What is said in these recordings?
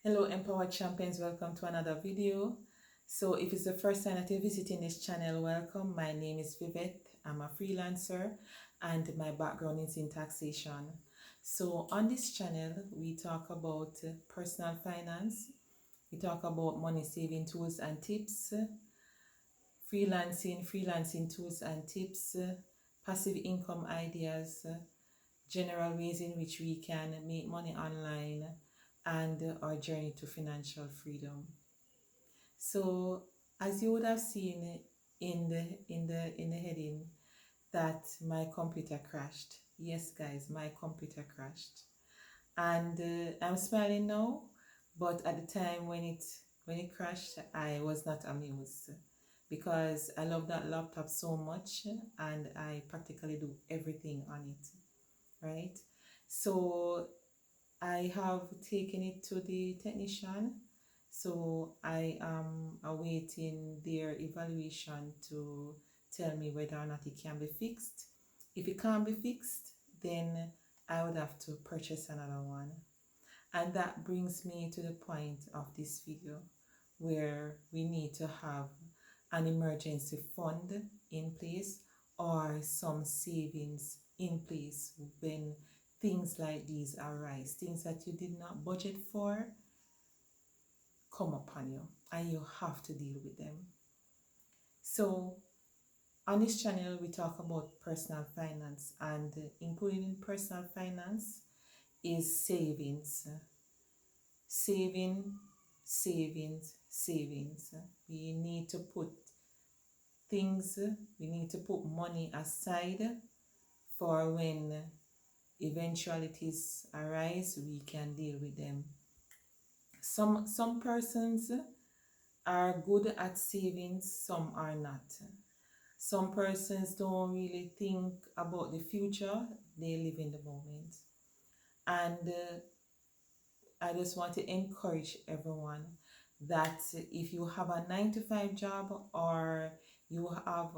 Hello Empowered Champions, welcome to another video. So if it's the first time that you're visiting this channel, welcome. My name is Vivette, I'm a freelancer and my background is in taxation. So on this channel, we talk about personal finance, we talk about money saving tools and tips, freelancing tools and tips, passive income ideas, general ways in which we can make money online, and our journey to financial freedom. So as you would have seen in the heading that my computer crashed. Yes guys, my computer crashed. And I'm smiling now, but at the time when it crashed, I was not amused because I love that laptop so much and I practically do everything on it, right? So I have taken it to the technician, so I am awaiting their evaluation to tell me whether or not it can be fixed. If it can't be fixed, then I would have to purchase another one. And that brings me to the point of this video where we need to have an emergency fund in place or some savings in place when things like these arise, things that you did not budget for come upon you and you have to deal with them. So on this channel we talk about personal finance, and including in personal finance is savings. Savings. We need to put money aside for when eventualities arise, we can deal with them. Some persons are good at savings, some are not. Some persons don't really think about the future, they live in the moment. And I just want to encourage everyone that if you have a 9-to-5 job or you have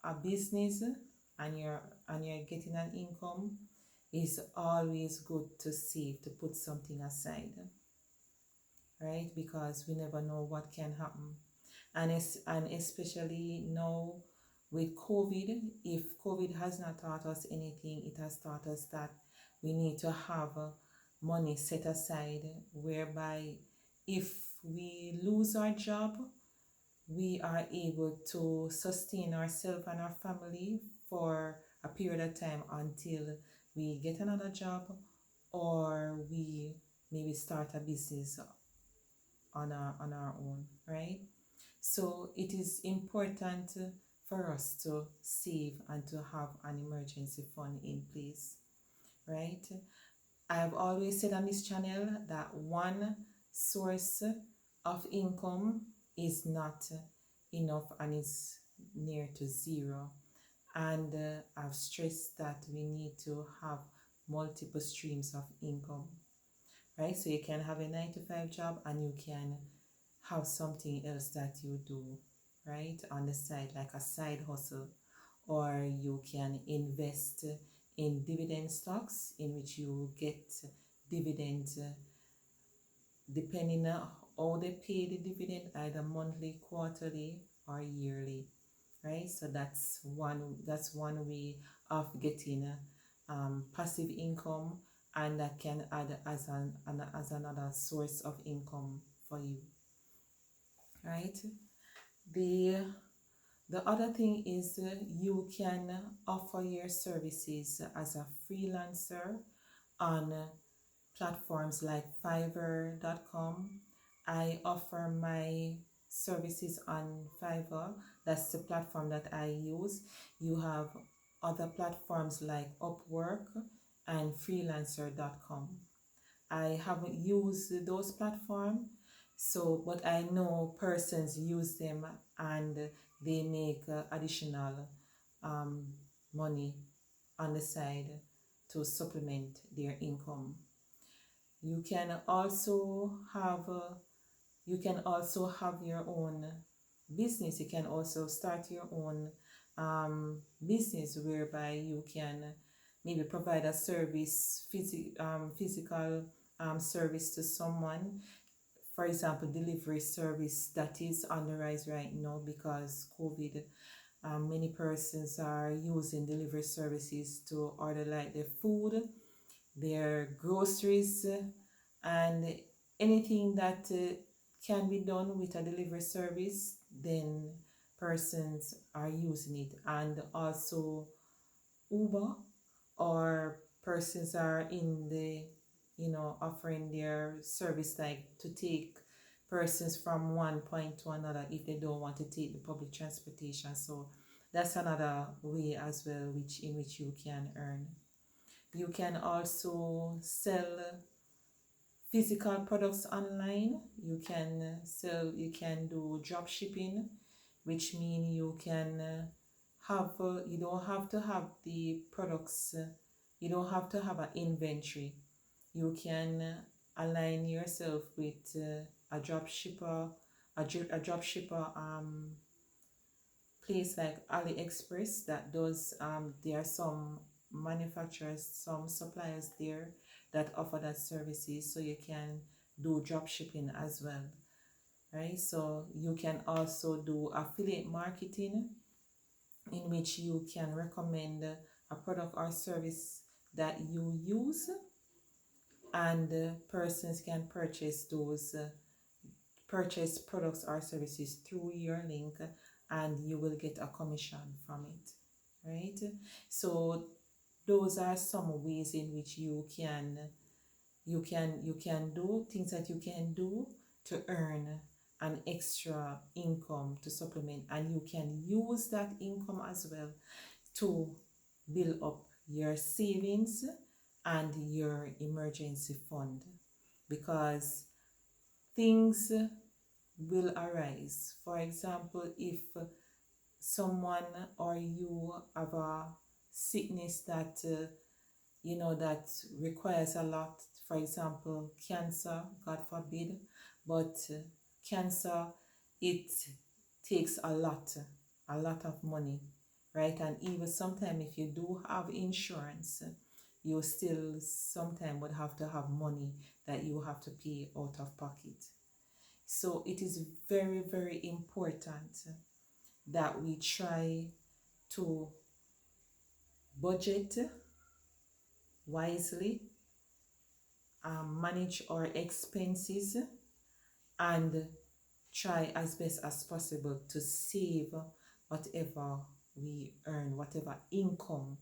a business and you're getting an income, it's always good to save, to put something aside, right? Because we never know what can happen. And especially now with COVID, if COVID has not taught us anything, it has taught us that we need to have money set aside, whereby if we lose our job, we are able to sustain ourselves and our family for a period of time until we get another job or we maybe start a business on our own, right? So it is important for us to save and to have an emergency fund in place, right? I've always said on this channel that one source of income is not enough and is near to zero. And I've stressed that we need to have multiple streams of income, right? So you can have a 9-to-5 job and you can have something else that you do, right, on the side, like a side hustle, or you can invest in dividend stocks in which you get dividends depending on how they pay the dividend, either monthly, quarterly, or yearly, right? So that's one way of getting passive income, and that can add as another source of income for you, right? The other thing is you can offer your services as a freelancer on platforms like Fiverr.com. I offer my services on Fiverr. That's the platform that I use. You have other platforms like Upwork and freelancer.com. I haven't used those platforms, but I know persons use them and they make additional money on the side to supplement their income. You can also have your own business. You can also start your own business whereby you can maybe provide a service, physical service to someone. For example, delivery service that is on the rise right now because COVID. Many persons are using delivery services to order like their food, their groceries, and anything that can be done with a delivery service, then persons are using it. And also Uber, or persons are in the, offering their service, like to take persons from one point to another if they don't want to take the public transportation. So that's another way as well, which you can earn. You can also sell physical products online. You can do drop shipping, which means you can you don't have to have the products, you don't have to have an inventory. You can align yourself with a drop shipper, a drop shipper place like AliExpress that does, there are some manufacturers, some suppliers there that offer that services, so you can do drop shipping as well, right? So you can also do affiliate marketing, in which you can recommend a product or service that you use, and persons can purchase products or services through your link, and you will get a commission from it, right? So those are some ways in which you can do things that you can do to earn an extra income to supplement, and you can use that income as well to build up your savings and your emergency fund, because things will arise. For example, if someone or you have a sickness that that requires a lot, for example cancer, god forbid, but cancer, it takes a lot of money, right? And even sometimes if you do have insurance, you still sometimes would have to have money that you have to pay out of pocket. So it is very, very important that we try to budget wisely, manage our expenses, and try as best as possible to save whatever we earn, whatever income,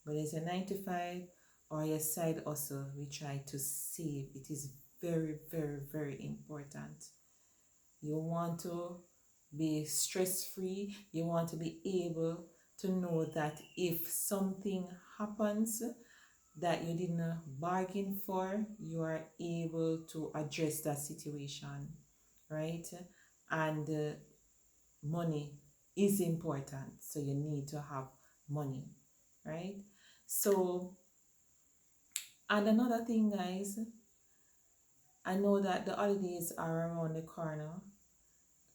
whether it's a 9 to 5 or your side hustle, we try to save. It is very, very, very important. You want to be stress-free. You want to be able to know that if something happens that you didn't bargain for, you are able to address that situation, right? And money is important, so you need to have money, right? So, and another thing, guys, I know that the holidays are around the corner.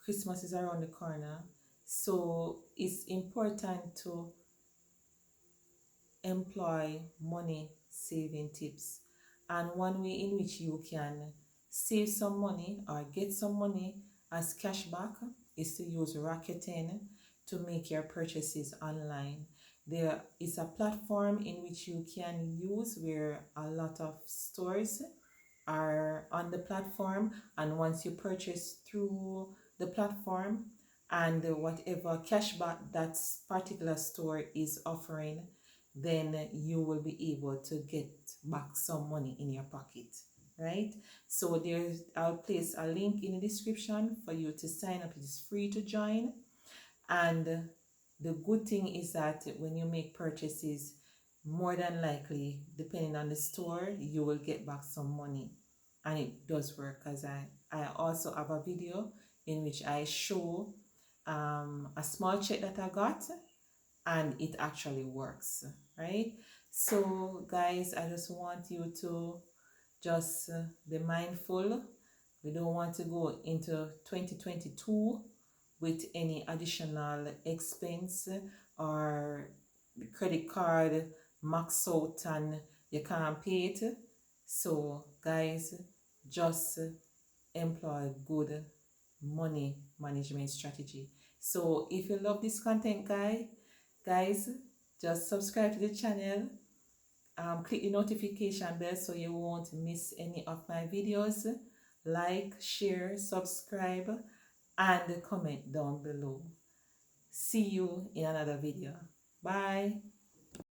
Christmas is around the corner. So it's important to employ money saving tips. And one way in which you can save some money or get some money as cash back is to use Rakuten to make your purchases online. There is a platform in which you can use where a lot of stores are on the platform, and once you purchase through the platform and whatever cashback that particular store is offering, then you will be able to get back some money in your pocket, right? So I'll place a link in the description for you to sign up. It is free to join, and the good thing is that when you make purchases, more than likely, depending on the store, you will get back some money. And it does work, because I also have a video in which I show a small check that I got, and it actually works, right? So guys, I just want you to just be mindful. We don't want to go into 2022 with any additional expense, or the credit card max out and you can't pay it. So guys, just employ good money management strategy. So if you love this content, guys, just subscribe to the channel. Click the notification bell so you won't miss any of my videos. Like, share, subscribe, and comment down below. See you in another video. Bye.